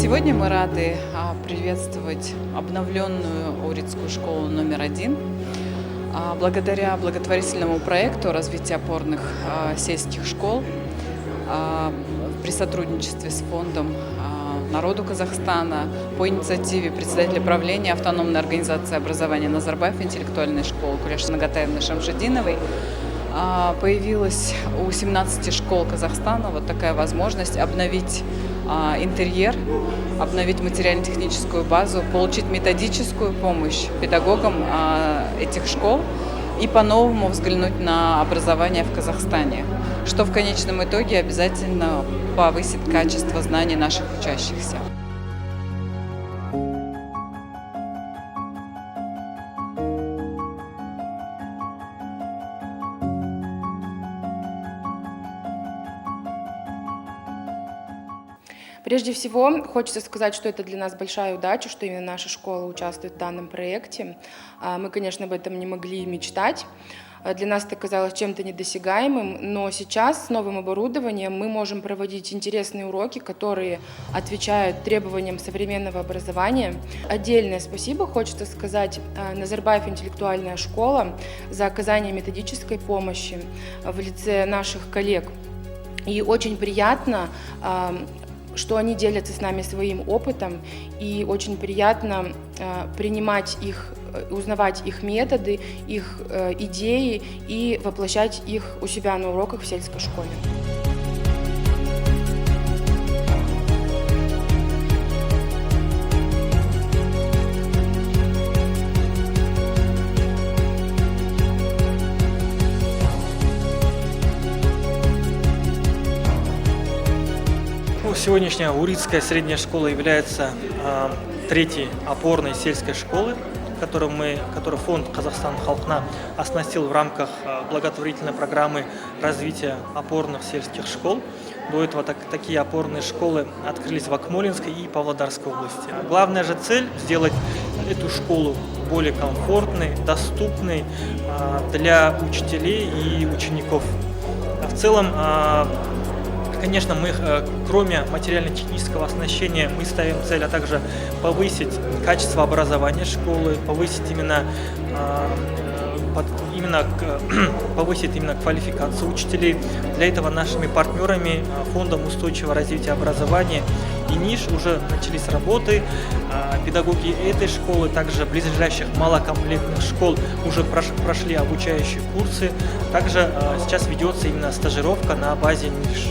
Сегодня мы рады приветствовать обновленную Урицкую школу номер 1. Благодаря благотворительному проекту развития опорных сельских школ при сотрудничестве с фондом народу Казахстана по инициативе председателя правления автономной организации образования Назарбаев интеллектуальной школы Куляш Нагатаевны Шамшидиновой появилась у 17 школ Казахстана вот такая возможность обновить интерьер, обновить материально-техническую базу, получить методическую помощь педагогам этих школ и по-новому взглянуть на образование в Казахстане, что в конечном итоге обязательно повысит качество знаний наших учащихся. Прежде всего, хочется сказать, что это для нас большая удача, что именно наша школа участвует в данном проекте. Мы, конечно, об этом не могли мечтать. Для нас это казалось чем-то недосягаемым, но сейчас с новым оборудованием мы можем проводить интересные уроки, которые отвечают требованиям современного образования. Отдельное спасибо хочется сказать Назарбаев интеллектуальная школа за оказание методической помощи в лице наших коллег. И очень приятно, что они делятся с нами своим опытом, и очень приятно принимать их, узнавать их методы, их идеи и воплощать их у себя на уроках в сельской школе. Сегодняшняя Урицкая средняя школа является третьей опорной сельской школы, которую фонд Казахстан Халқына оснастил в рамках благотворительной программы развития опорных сельских школ. До этого такие опорные школы открылись в Акмолинской и Павлодарской области. Главная же цель – сделать эту школу более комфортной, доступной для учителей и учеников. В целом, конечно, мы, кроме материально-технического оснащения, мы ставим цель, а также повысить качество образования школы, повысить повысить квалификацию учителей. Для этого нашими партнерами Фондом устойчивого развития образования и НИШ уже начались работы. Педагоги этой школы, также близлежащих малокомплектных школ уже прошли обучающие курсы. Также сейчас ведется именно стажировка на базе НИШ.